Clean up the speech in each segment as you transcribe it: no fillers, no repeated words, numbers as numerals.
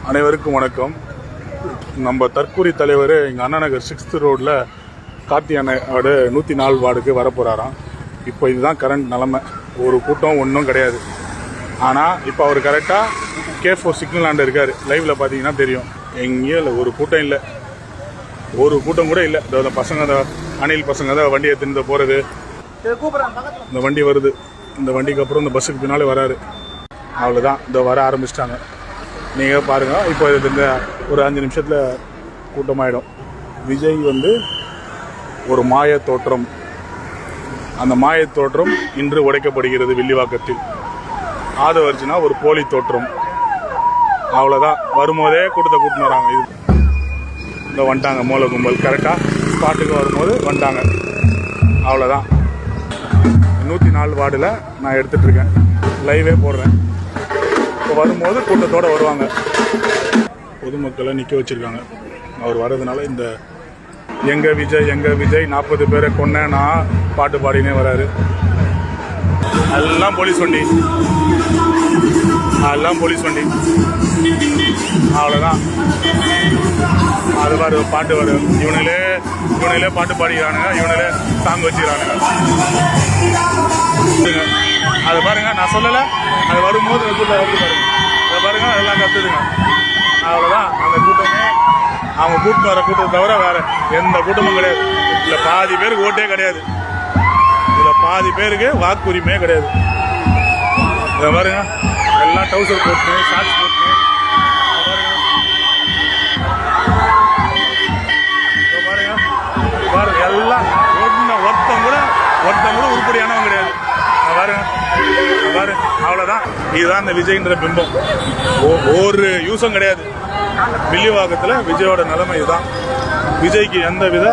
அனைவருக்கும் வணக்கம். நம்ம தற்கூரி தலைவர் எங்கள் அண்ணா நகர் 6th ரோடில் கார்த்தி அண்ணோட 104 வார்டுக்கு வரப்போகிறாராம். இப்போ இதுதான் கரண்ட் நிலமை. ஒரு கூட்டம் ஒன்றும் கிடையாது. ஆனால் இப்போ அவர் கரெக்டாக K4 சிக்னல் ஆண்டு இருக்கார். லைவில் பார்த்தீங்கன்னா தெரியும். எங்கேயும் இல்லை, ஒரு கூட்டம் இல்லை, ஒரு கூட்டம் கூட இல்லை. இந்த பசங்க, அந்த அணில் பசங்க தான் வண்டியை தின்னு போகிறது. இந்த வண்டி வருது, இந்த வண்டிக்கு அப்புறம் இந்த பஸ்ஸுக்கு பின்னாலே வராரு. அவ்வளோதான், இந்த வர ஆரம்பிச்சிட்டாங்க. நீங்கள் பாருங்கள், இப்போ இந்த ஒரு 5 நிமிஷத்தில் கூட்டமாயிடும். விஜய் ஒரு மாய தோற்றம். அந்த மாய தோற்றம் இன்று உடைக்கப்படுகிறது வில்லிவாக்கத்தில். ஆதவர்ஜினா ஒரு போலி தோற்றம். அவ்வளோதான், வரும்போதே கூட்டத்தை கூட்டின்னு வராங்க. இது இந்த வந்துட்டாங்க மூல கும்பல். கரெக்டாக ஸ்பாட்டுக்கு வரும்போது வந்துட்டாங்க. அவ்வளோதான். 104 வார்டில் நான் எடுத்துகிட்ருக்கேன், லைவே போடுறேன். இப்போ வரும்போது கூட்டத்தோடு வருவாங்க. பொதுமக்களை நிற்க வச்சுருக்காங்க. அவர் வர்றதுனால இந்த எங்க விஜய் 40 பேரை கொன்னேன்னா பாட்டு பாடினே வராரு. எல்லாம் போலீஸ் வண்டி, எல்லாம் போலீஸ் வண்டி. அவ்வளோதான். அது மாதிரி பாட்டு வரும். இவனுங்களே பாட்டு பாடிக்கிறானுங்க, இவனுங்களே சாங் வச்சுக்கிறானுங்க. அது பாருங்க, நான் சொல்லலை, அது வரும்போது பாருங்க, அதை பாருங்க, அதெல்லாம் கற்றுதுங்க. அவ்வளோதான். அந்த கூட்டமே அவங்க கூட்டம் வர கூட்டத்தை தவிர வேற எந்த கூட்டமும் கிடையாது. இதில் பாதி பேருக்கு ஓட்டே கிடையாது. இதில் பாதி பேருக்கு வாக்குரிமையே கிடையாது. இதை பாருங்க, எல்லாம் டவுசர் போட்டு, ஷார்ட்ஸ் போட்டு பாருங்க, எல்லாம் ஒருத்தம் கூட உருப்படியானவங்க கிடையாது. பாரு, அவ்வளோதான். இதுதான் இந்த விஜய்ன்ற பிம்பம். ஒரு யூஸும் கிடையாது. வில்லிவாக்கத்தில் விஜயோட நிலைமை இதுதான். விஜய்க்கு எந்த வித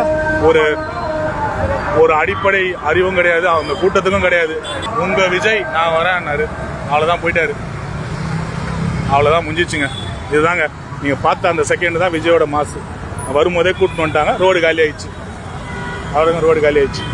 ஒரு அடிப்படை அறிவும் கிடையாது, அவங்க கூட்டத்துக்கும் கிடையாது. உங்க விஜய் நான் வரேன்னாரு, அவ்வளோதான், போயிட்டாரு. அவ்வளோதான், முடிஞ்சிச்சுங்க. இதுதாங்க நீங்கள் பார்த்த அந்த செகண்ட் தான் விஜயோட மாசு. வரும்போதே கூட்டின்னு வந்துட்டாங்க. ரோடு காலி ஆயிடுச்சு. அவ்வளோங்க, ரோடு காலி ஆயிடுச்சு.